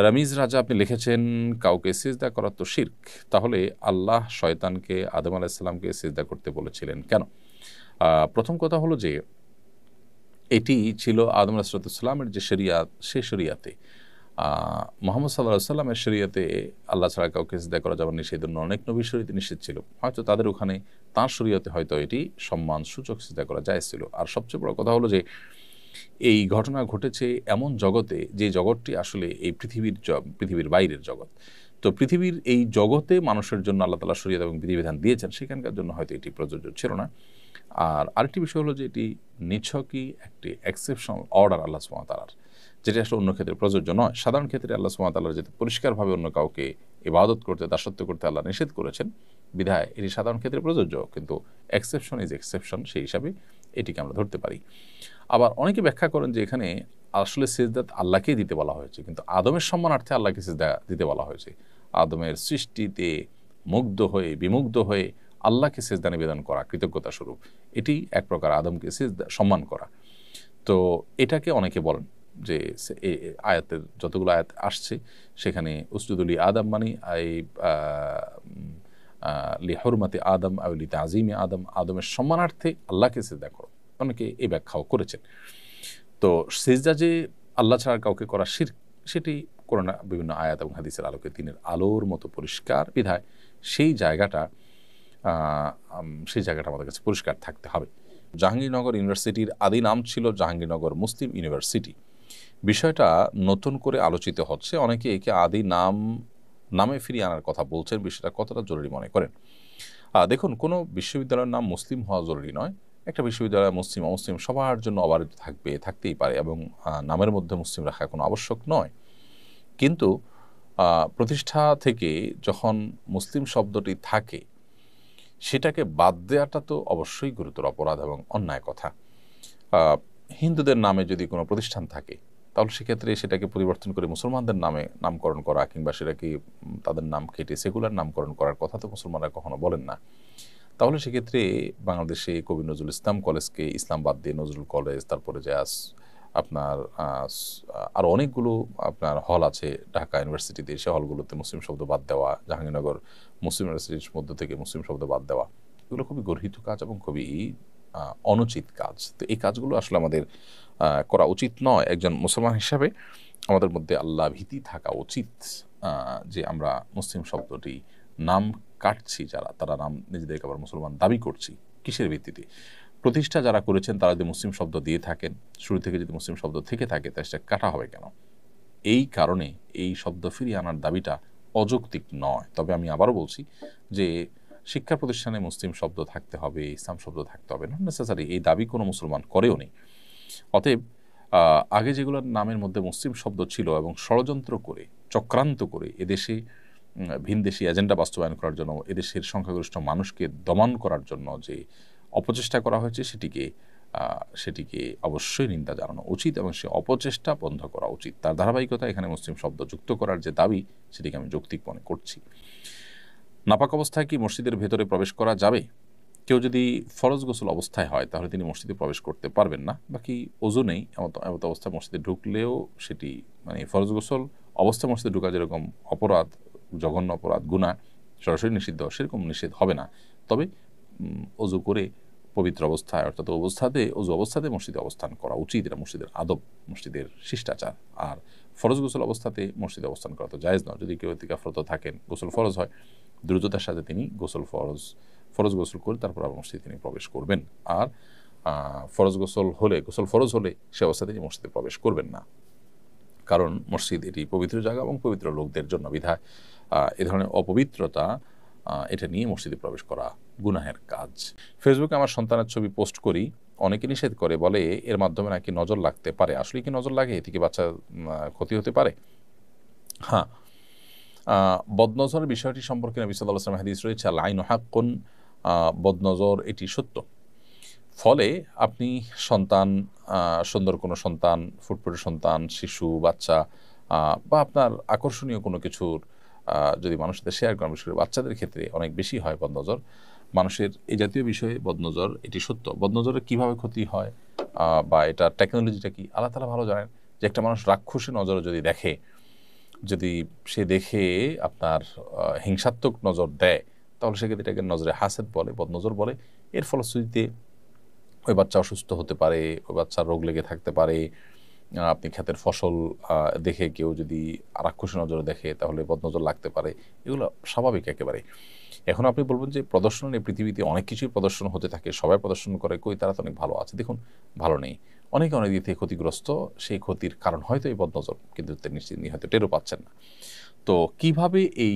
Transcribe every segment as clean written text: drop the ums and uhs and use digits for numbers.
রামিজ রাজা আপনি লিখেছেন, কাউকে সিজদা করা তো শিরক, তাহলে আল্লাহ শয়তানকে আদম আলাইসাল্লামকে সিজদা করতে বলেছিলেন কেন? প্রথম কথা হলো যে এটি ছিল আদম আলাইসাল্লামের যে শরিয়াত, সে শরিয়াতে মোহাম্মদ সাল্লাহ সাল্লামের শরিয়াতে আল্লাহ ছাড়া কাউকে সিজদা করা যাবে না, সেই জন্য অনেক নবীর শরীয়তে নিষেধ ছিল। হয়তো তাদের ওখানে তাঁর শরিয়াতে হয়তো এটি সম্মান সূচক সিজদা করা জায়েজ ছিল। আর সবচেয়ে বড় কথা হলো যে এই ঘটনা ঘটেছে এমন জগতে, যে জগৎটি আসলে এই পৃথিবীর বাইরের জগৎ। তো পৃথিবীর এই জগতে মানুষের জন্য আল্লাহ তাআলা শরিয়ত এবং বিধিবিধান দিয়েছেন, সেখানকার জন্য হয়তো এটি প্রযোজ্য ছিল না। আর আরেকটি বিষয় হলো যে এটি নিছকই একটি এক্সেপশনাল অর্ডার আল্লাহ সুবহানাহু ওয়া তাআলার, যেটা আসলে অন্য ক্ষেত্রে প্রযোজ্য নয়। সাধারণ ক্ষেত্রে আল্লাহ সুবহানাহু ওয়া তাআলা যেহেতু পরিষ্কারভাবে অন্য কাউকে ইবাদত করতে, দাসত্ব করতে আল্লাহ নিষেধ করেছেন, বিধায় এটি সাধারণ ক্ষেত্রে প্রযোজ্য, কিন্তু এক্সেপশন ইজ এক্সেপশন, সেই হিসাবে এটিকে আমরা ধরতে পারি। আবার অনেকে ব্যাখ্যা করেন যে এখানে আসলে সিজদা আল্লাহকেই দিতে বলা হয়েছে, কিন্তু আদমের সম্মানার্থে আল্লাহকে সিজদা দিতে বলা হয়েছে। আদমের সৃষ্টিতে মুগ্ধ হয়ে, বিমুগ্ধ হয়ে আল্লাহকে সিজদা নিবেদন করা কৃতজ্ঞতা স্বরূপ, এটি এক প্রকার আদমকে সিজদা সম্মান করা। তো এটাকে অনেকে বলেন যে আয়াতের যতগুলো আয়াত আসছে সেখানে উসজুদুলি আদম মানে এই লি হুরমাতি আদম আও লি তাযীমি আদম, আদমের সম্মানার্থে আল্লাহকে সিজদা করো। অনেকে এই ব্যাখ্যাও করেছেন। তো সিজদা যে আল্লাহ ছাড়া কাউকে করা শিরক, সেটি কোরআন বিভিন্ন আয়াত এবং হাদিসের আলোকে দিনের আলোর মতো পরিষ্কার, বিধায় সেই জায়গাটা আমাদের কাছে পরিষ্কার থাকতে হবে। জাহাঙ্গীরনগর ইউনিভার্সিটির আদি নাম ছিল জাহাঙ্গীরনগর মুসলিম ইউনিভার্সিটি। বিষয়টা নতুন করে আলোচিত হচ্ছে, অনেকে একে আদি নামে ফিরিয়ে আনার কথা বলছেন। বিষয়টা কতটা জরুরি মনে করেন? দেখুন, কোনো বিশ্ববিদ্যালয়ের নাম মুসলিম হওয়া জরুরি নয়। একটা বিশ্ববিদ্যালয় মুসলিম অমুসলিম সবার জন্য অবারিত থাকতেই পারে, এবং নামের মধ্যে মুসলিম রাখা কোনো আবশ্যক নয়। কিন্তু প্রতিষ্ঠা থেকে যখন মুসলিম শব্দটি থাকে, সেটাকে বাদ দেওয়াটা তো অবশ্যই গুরুতর অপরাধ এবং অন্যায় কথা। হিন্দুদের নামে যদি কোনো প্রতিষ্ঠান থাকে, তাহলে সেক্ষেত্রে সেটাকে পরিবর্তন করে মুসলমানদের নামে নামকরণ করা, কিংবা সেটাকে তাদের নাম কেটে সেকুলার নামকরণ করার কথা তো মুসলমানরা কখনো বলেন না। তাহলে সেক্ষেত্রে বাংলাদেশে কবি নজরুল ইসলাম কলেজকে ইসলাম বাদ দিয়ে নজরুল কলেজ, তারপরে যে আপনার আরও অনেকগুলো আপনার হল আছে ঢাকা ইউনিভার্সিটিতে, সে হলগুলোতে মুসলিম শব্দ বাদ দেওয়া, জাহাঙ্গীরনগর মুসলিম ইউনিভার্সিটির মধ্য থেকে মুসলিম শব্দ বাদ দেওয়া, এগুলো খুবই গর্হিত কাজ এবং খুবই অনুচিত কাজ। তো এই কাজগুলো আসলে আমাদের করা উচিত নয়। একজন মুসলমান হিসাবে আমাদের মধ্যে আল্লাহ ভীতি থাকা উচিত, যে আমরা মুসলিম শব্দটি নাম কাটছি, তারা নাম নিজেদেরকে আবার মুসলমান দাবি করছি কিসের ভিত্তিতে? প্রতিষ্ঠা যারা করেছেন তারা যদি মুসলিম শব্দ দিয়ে থাকেন, শুরু থেকে যদি মুসলিম শব্দ থেকে থাকে, তাহলে সেটা কাটা হবে কেন? এই কারণে এই শব্দ ফিরিয়ে আনার দাবিটা অযৌক্তিক নয়। তবে আমি আবারও বলছি যে শিক্ষা প্রতিষ্ঠানে মুসলিম শব্দ থাকতে হবে, ইসলাম শব্দ থাকতে হবে, নট নেসেসারি, এই দাবি কোনো মুসলমান করেও নেই। অতএব আগে যেগুলোর নামের মধ্যে মুসলিম শব্দ ছিল এবং ষড়যন্ত্র করে, চক্রান্ত করে এদেশে ভিনদেশি এজেন্ডা বাস্তবায়ন করার জন্য, এদেশের সংখ্যাগরিষ্ঠ মানুষকে দমন করার জন্য যে অপচেষ্টা করা হয়েছে, সেটিকে অবশ্যই নিন্দা জানানো উচিত এবং সে অপচেষ্টা বন্ধ করা উচিত। তার ধারাবাহিকতা এখানে মুসলিম শব্দ যুক্ত করার যে দাবি, সেটিকে আমি যৌক্তিক মনে করছি। নাপাক অবস্থায় কি মসজিদের ভেতরে প্রবেশ করা যাবে? কেউ যদি ফরজ গোসল অবস্থায় হয়, তাহলে তিনি মসজিদে প্রবেশ করতে পারবেন না। বাকি ওযু নেই এমত অবস্থায় মসজিদে ঢুকলেও সেটি ফরজ গোসল অবস্থায় মসজিদে ঢুকা যেরকম অপরাধ, জঘন্য অপরাধ, গুনাহ, সরাসরি নিষিদ্ধ, সেরকম নিষেধ হবে না। তবে ওযু করে পবিত্র অবস্থায়, অর্থাৎ ওযু অবস্থাতে মসজিদে অবস্থান করা উচিত। এটা মসজিদের আদব, মসজিদের শিষ্টাচার। আর ফরজ গোসল অবস্থাতে মসজিদে অবস্থান করা তো জায়েজ নয়। যদি কেউ ইতিকাফরত থাকেন, গোসল ফরজ হয়, দ্রুততার সাথে তিনি ফরজ গোসল করে তারপর আবার মসজিদে তিনি প্রবেশ করবেন। আর গোসল ফরজ হলে সে অবস্থাতে তিনি মসজিদে প্রবেশ করবেন না, কারণ মসজিদ এটি পবিত্র জায়গা এবং পবিত্র লোকদের জন্য, বিধায় এ ধরনের অপবিত্রতা এটা নিয়ে মসজিদে প্রবেশ করা গুনাহের কাজ। ফেসবুকে আমার সন্তানের ছবি পোস্ট করি, অনেকে নিষেধ করে, বলে এর মাধ্যমে নাকি নজর লাগতে পারে। আসলে কি নজর লাগে? এতে কি বাচ্চার ক্ষতি হতে পারে? হ্যাঁ, বদনজরের বিষয়টি সম্পর্কে নবী সাল্লাল্লাহু আলাইহি ওয়াসাল্লাম হাদিস রয়েছে, আল আইনু হাক্কুন, বদনজর এটি সত্য। ফলে আপনি সন্তান, সুন্দর কোনো সন্তান, ফুটফুটে সন্তান, শিশু, বাচ্চা, বা আপনার আকর্ষণীয় কোনো কিছুর যদি মানুষের সাথে শেয়ার করেন, বিশেষ করে বাচ্চাদের ক্ষেত্রে অনেক বেশি হয় বদনজর। মানুষের এই জাতীয় বিষয়ে বদনজর এটি সত্য। বদনজরের কীভাবে ক্ষতি হয় বা এটা টেকনোলজিটা কি, আল্লাহ তাআলা ভালো জানেন। যে একটা মানুষ রাক্ষসী নজরে যদি দেখে, যদি সে দেখে আপনার হিংসাত্মক নজর দেয়, তাহলে সেক্ষেত্রে এটাকে নজরে হাসেদ বলে, বদনজর বলে। এর ফলশ্রুতিতে ওই বাচ্চা অসুস্থ হতে পারে, ওই বাচ্চার রোগ লেগে থাকতে পারে। আপনি ক্ষেতের ফসল দেখে কেউ যদি রাক্ষসী নজরে দেখে, তাহলে বদনজর লাগতে পারে। এগুলো স্বাভাবিক একেবারে। এখন আপনি বলবেন যে প্রদর্শন এই পৃথিবীতে অনেক কিছুই প্রদর্শন হতে থাকে, সবাই প্রদর্শন করে, কই তারা তো অনেক ভালো আছে। দেখুন, ভালো নেই, অনেকে অনেক দিক থেকে ক্ষতিগ্রস্ত। সেই ক্ষতির কারণ হয়তো এই বদনজর, কিন্তু তিনি হয়তো টেরও পাচ্ছেন না। তো কিভাবে এই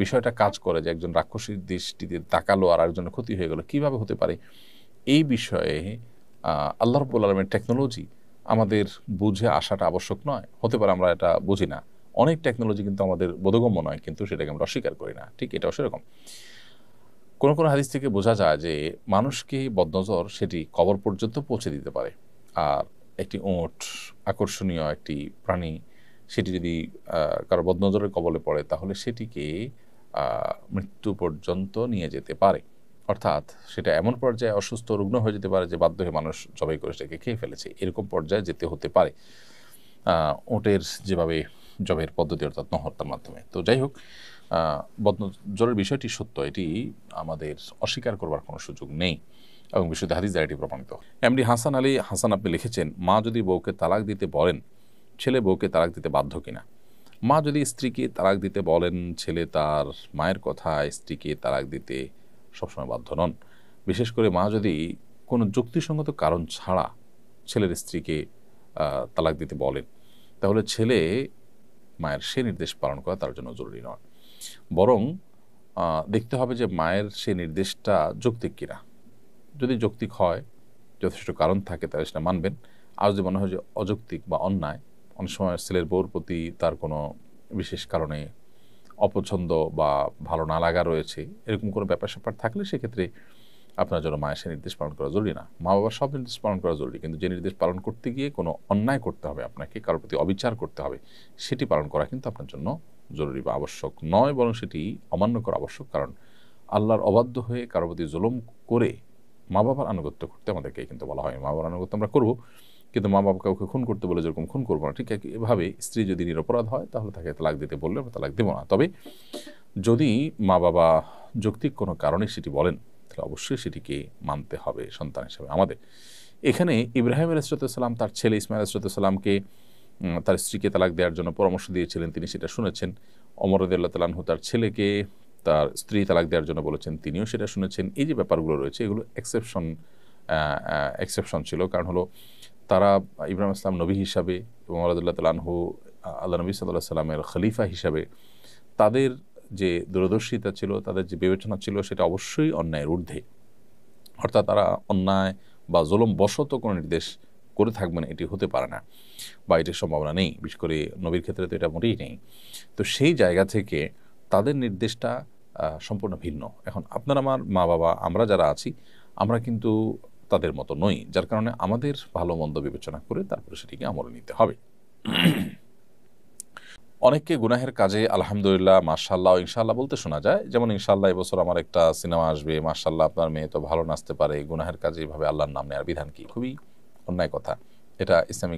বিষয়টা কাজ করে যে একজন রাক্ষসীর দৃষ্টিতে তাকালো আর আরেকজনের ক্ষতি হয়ে গেল, কিভাবে হতে পারে, এই বিষয়ে আল্লাহ রাব্বুল আলামিনের টেকনোলজি আমাদের বুঝে আসাটা আবশ্যক নয়। হতে পারে আমরা এটা বুঝি না, অনেক টেকনোলজি কিন্তু আমাদের বোধগম্য নয়, কিন্তু সেটাকে আমরা অস্বীকার করি না। ঠিক এটাও সেরকম। কোনো কোনো হাদিস থেকে বোঝা যায় যে মানুষকে বদনজর সেটি কবর পর্যন্ত পৌঁছে দিতে পারে। আর একটি ওঁট, আকর্ষণীয় একটি প্রাণী, সেটি যদি কারো বদনজরের কবলে পড়ে, তাহলে সেটিকে মৃত্যু পর্যন্ত নিয়ে যেতে পারে। অর্থাৎ সেটা এমন পর্যায়ে অসুস্থ রুগ্ন হয়ে যেতে পারে যে বাধ্য হয়ে মানুষ জবাই করে সেটাকে খেয়ে ফেলেছে, এরকম পর্যায়ে যেতে হতে পারে ওটের যেভাবে জবের পদ্ধতি, অর্থাৎ নহত্যার মাধ্যমে। তো যাই হোক, বদনজরের বিষয়টি সত্য, এটি আমাদের অস্বীকার করবার কোনো সুযোগ নেই এবং বিশুদ্ধ হাদিস দ্বারা এটি প্রমাণিত। এমডি হাসান আলী হাসান আপনি লিখেছেন, মা যদি বউকে তালাক দিতে বলেন, ছেলে বউকে তালাক দিতে বাধ্য কিনা? মা যদি স্ত্রীকে তালাক দিতে বলেন, ছেলে তার মায়ের কথা স্ত্রীকে তালাক দিতে সবসময় বাধ্য নন। বিশেষ করে মা যদি কোনো যুক্তিসঙ্গত কারণ ছাড়া ছেলের স্ত্রীকে তালাক দিতে বলেন, তাহলে ছেলে মায়ের সে নির্দেশ পালন করা তার জন্য জরুরি নয়। বরং দেখতে হবে যে মায়ের সে নির্দেশটা যৌক্তিক কিনা। যদি যৌক্তিক হয়, যথেষ্ট কারণ থাকে, তাহলে সেটা মানবেন। আর যদি মনে হয় যে অযৌক্তিক বা অন্যায়, অনেক সময় ছেলের বউর প্রতি তার কোনো বিশেষ কারণে অপছন্দ বা ভালো না লাগা রয়েছে, এরকম কোনো ব্যাপার স্যাপার থাকলে সেক্ষেত্রে আপনার জন্য মায়ের সে নির্দেশ পালন করা জরুরি না। মা বাবার সব নির্দেশ পালন করা জরুরি, কিন্তু যে নির্দেশ পালন করতে গিয়ে কোনো অন্যায় করতে হবে, আপনাকে কারোর প্রতি অবিচার করতে হবে, সেটি পালন করা কিন্তু আপনার জন্য জরুরি বা আবশ্যক নয়, বরং সেটি অমান্য করা আবশ্যক। কারণ আল্লাহর অবাধ্য হয়ে কারোর প্রতি জুলুম করে মা বাবার আনুগত্য করতে আমাদেরকে কিন্তু বলা হয়। মা বাবার আনুগত্য আমরা করবো, কিন্তু মা বাবা কাউকে খুন করতে বলে যেরকম খুন করবো না, ঠিক এভাবে স্ত্রী যদি নিরপরাধ হয়, তাহলে তাকে তালাক দিতে বললে আমরা তালাক দেবো না। তবে যদি মা বাবা যৌক্তিক কোনো কারণে সেটি বলেন, তাহলে অবশ্যই সেটিকে মানতে হবে সন্তান হিসেবে আমাদের। এখানে ইব্রাহিম আলাইহিসসালাম তার ছেলে ইসমাইল আলাইহিসসালামকে তার স্ত্রীকে তালাক দেওয়ার জন্য পরামর্শ দিয়েছিলেন, তিনি সেটা শুনেছেন। ওমর রাদিয়াল্লাহু তাআলা আনহু তার ছেলেকে তার স্ত্রী তালাক দেওয়ার জন্য বলেছেন, তিনিও সেটা শুনেছেন। এই যে ব্যাপারগুলো রয়েছে, এগুলো এক্সেপশন ছিল। কারণ হলো তারা ইব্রাহিম ইসলাম নবী হিসাবে এবং ওমর রাদিয়াল্লাহু তাআলা আনহু আল্লাহ নবী সাল্লাল্লাহু আলাইহি সাল্লামের খলিফা হিসাবে তাদের যে দূরদর্শিতা ছিল, তাদের যে বিবেচনা ছিল, সেটা অবশ্যই অন্যায়ের ঊর্ধ্বে। অর্থাৎ তারা অন্যায় বা জুলুম বশত কোনো নির্দেশ করে থাকবেন, এটি হতে পারে না বা এটির সম্ভাবনা নেই। বিশেষ করে নবীর ক্ষেত্রে তো এটা মোটেই নেই। তো সেই জায়গা থেকে তাদের নির্দেশটা সম্পূর্ণ ভিন্ন। এখন আপনার আমার মা বাবা, আমরা যারা আছি, আমরা কিন্তু তাদের মতো নই, যার কারণে আমাদের ভালো মন্দ বিবেচনা করে তারপরে সেটিকে আমলে নিতে হবে। অনেককে গুনাহের কাজে আলহামদুলিল্লাহ, মাশাআল্লাহ, ইনশাআল্লাহ বলতে শোনা যায়। যেমন ইনশাআল্লাহ এবছর আমার একটা সিনেমা আসবে, মাশাআল্লাহ আপনার মেয়ে তো ভালো নাচতে পারে। গুনাহের কাজে এভাবে আল্লাহর নাম নেওয়ার বিধান কি? খুবই অন্যায় কথা। এটা ইসলামী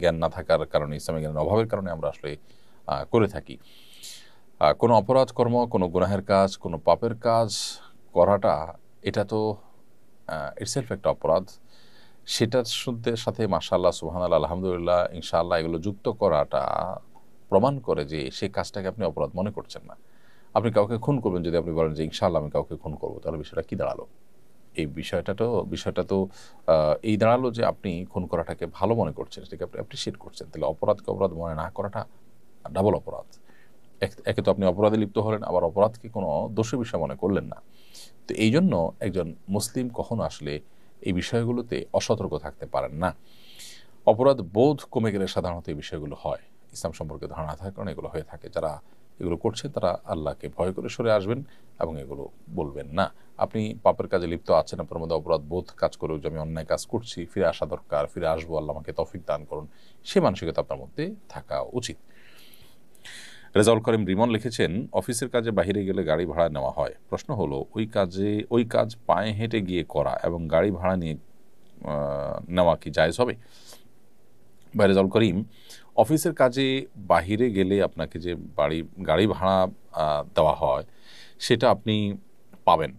জ্ঞান না থাকার কারণে, ইসলামী জ্ঞানের অভাবের কারণে আমরা আসলে করে থাকি। কোনো অপরাধ কর্ম, কোনো গুনাহের কাজ, কোনো পাপের কাজ করাটা, এটা তো ইটসেলফ একটা অপরাধ। সেটার সাথে মাশাআল্লাহ, সুবহানাল্লাহ, আলহামদুলিল্লাহ, ইনশাআল্লাহ এগুলো যুক্ত করাটা প্রমাণ করে যে সেই কাজটাকে আপনি অপরাধ মনে করছেন না। আপনি কাউকে খুন করবেন, যদি আপনি বলেন যে ইনশাআল্লাহ আমি কাউকে খুন করবো, তাহলে বিষয়টা কি দাঁড়ালো? এই বিষয়টা তো এই দাঁড়ালো যে আপনি খুন করাটাকে ভালো মনে করছেন, সেটাকে আপনি অ্যাপ্রিসিয়েট করছেন। তাহলে অপরাধকে অপরাধ মনে না করাটা ডাবল অপরাধ। একে তো আপনি অপরাধে লিপ্ত হলেন, আবার অপরাধকে কোনো দোষের বিষয় মনে করলেন না। তো এই জন্য একজন মুসলিম কখনো আসলে এই বিষয়গুলোতে অসতর্ক থাকতে পারেন না। অপরাধ বোধ কমে গেলে সাধারণত এই বিষয়গুলো হয়। ইসলাম সম্পর্কে ধারণা থাকার কারণে এগুলো হয়ে থাকে। যারা এগুলো করছে তারা আল্লাহকে ভয় করে সরে আসবেন এবং এগুলো বলবেন না। আপনি পাপের কাজে লিপ্ত আছেন, আপনার মধ্যে অপরাধ বোধ কাজ করেও যে আমি অন্যায় কাজ করছি, ফিরে আসা দরকার, ফিরে আসবো, আল্লাহ আমাকে তৌফিক দান করুন, সে মানসিকতা আপনার মধ্যে থাকা উচিত। রেজাউল করিম রিমন লিখেছেন, অফিসের কাজে বাহিরে গেলে গাড়ি ভাড়া নেওয়া হয়। প্রশ্ন হলো, ওই কাজ পায়ে হেঁটে গিয়ে করা এবং গাড়ি ভাড়া নিয়ে নেওয়া কি জায়েজ হবে? বা রেজাউল করিম, অফিসের কাজে বাহিরে গেলে আপনাকে যে গাড়ি ভাড়া দেওয়া হয় সেটা আপনি পাবেন।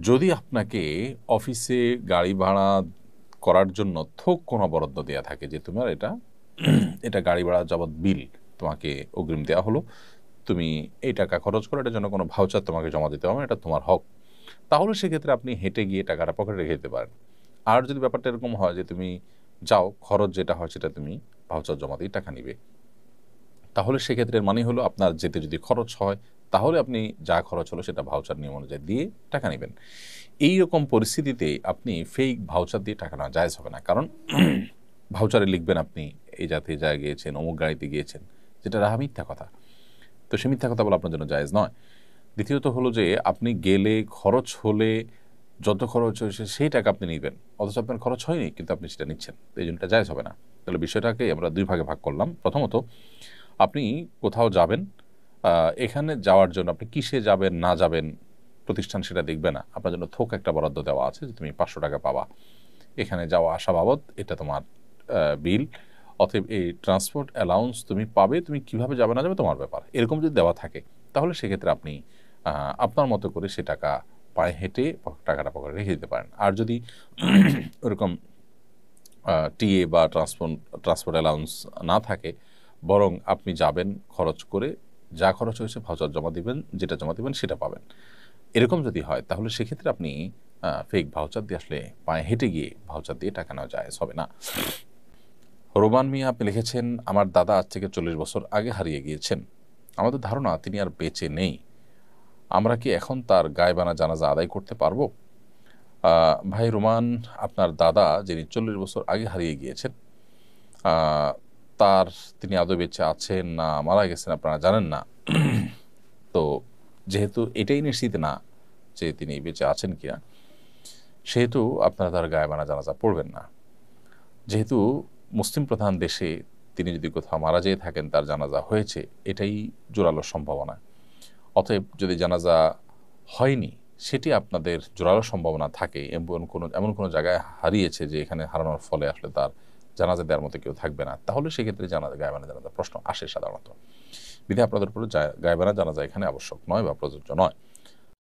যদি আপনাকে অফিসে গাড়ি ভাড়া করার জন্য থোক কোনো বরাদ্দ দেওয়া থাকে যে তোমার এটা গাড়ি ভাড়া যাবৎ বিল তোমাকে অগ্রিম দেওয়া হলো, তুমি এই টাকা খরচ করো, এটার জন্য কোনো ভাউচার তোমাকে জমা দিতে হবে, এটা তোমার হক, তাহলে সেক্ষেত্রে আপনি হেঁটে গিয়ে টাকাটা পকেটে রেখে দিতে পারেন। আর যদি ব্যাপারটা এরকম হয় যে তুমি যাও, খরচ যেটা হয় সেটা তুমি ভাউচার জমা দিয়ে টাকা নিবে, তাহলে সেক্ষেত্রে মানে হলো আপনার যেতে যদি খরচ হয় তাহলে আপনি যা খরচ হলো সেটা ভাউচার নিয়ম অনুযায়ী দিয়ে টাকা নেবেন। এই রকম পরিস্থিতিতে আপনি ফেক ভাউচার দিয়ে টাকা নেওয়া জায়েজ হবে না, কারণ ভাউচারে লিখবেন আপনি এই জায়গায় গিয়েছেন, অমুক গাড়িতে গিয়েছেন, যেটা রাহা মিথ্যা কথা। তো সে মিথ্যা কথা বলা আপনার জন্য জায়েজ নয়। দ্বিতীয়ত হলো যে আপনি গেলে খরচ হলে যত খরচ হয়েছে সেই টাকা আপনি নেবেন, অথচ আপনার খরচ হয়নি কিন্তু আপনি সেটা নিচ্ছেন, এই জন্য এটা জায়েজ হবে না। তাহলে বিষয়টাকে আমরা দুই ভাগে ভাগ করলাম। প্রথমত, আপনি কোথাও যাবেন, এখানে যাওয়ার জন্য আপনি কিসে যাবেন না যাবেন প্রতিষ্ঠান সেটা দেখবে না, আপনার জন্য থোক একটা বরাদ্দ দেওয়া আছে যে তুমি 500 টাকা পাবা এখানে যাওয়া আসা বাবদ, এটা তোমার বিল, অতএব এই ট্রান্সপোর্ট অ্যালাউন্স তুমি পাবে, তুমি কিভাবে যাবে না যাবে তোমার ব্যাপার, এরকম যদি দেওয়া থাকে তাহলে সেক্ষেত্রে আপনি আপনার মতো করে সে টাকা পায়ে হেঁটে টাকাটা পকেটে রেখে দিতে পারেন। আর যদি ওরকম টিএ বা ট্রান্সপোর্ট অ্যালাউন্স না থাকে, বরং আপনি যাবেন খরচ করে, যা খরচ হয়েছে ভাউচার জমা দিবেন, যেটা জমা দিবেন সেটা পাবেন, এরকম যদি হয় তাহলে সেক্ষেত্রে আপনি ফেক ভাউচার দিয়ে আসলে পায়ে হেঁটে গিয়ে ভাউচার দিয়ে টাকা নেওয়া জায়েজ হবে না। রোমান মিয়া আপনি লিখেছেন, আমার দাদা আজ থেকে 40 বছর আগে হারিয়ে গিয়েছেন, আমাদের ধারণা তিনি আর বেঁচে নেই, আমরা কি এখন তার গায়বানা জানাজা আদায় করতে পারবো? ভাই রোমান, আপনার দাদা যিনি 40 বছর আগে হারিয়ে গিয়েছেন, তিনি আদৌ বেঁচে আছেন না মারা গেছেন আপনারা জানেন না। তো যেহেতু এটাই নিশ্চিত না যে তিনি বেঁচে আছেন কিনা, সেহেতু আপনারা তার গায়বানা জানাজা পড়বেন না। যেহেতু মুসলিম প্রধান দেশে তিনি যদি কোথাও মারা যেয়ে থাকেন, তার জানাজা হয়েছে, এটাই জোরালো সম্ভাবনা। অতএব যদি জানাজা হয়নি, সেটি আপনাদের জোরালো সম্ভাবনা থাকে, এমন কোনো জায়গায় হারিয়েছে যে এখানে হারানোর ফলে আসলে তার জানাজা দেওয়ার মতো কেউ থাকবে না, তাহলে সেক্ষেত্রে গায়বানা জানাজা প্রশ্ন আসে সাধারণত। বিধায় আপনাদের উপরে গায়বানা জানাজা এখানে আবশ্যক নয় বা প্রযোজ্য নয়।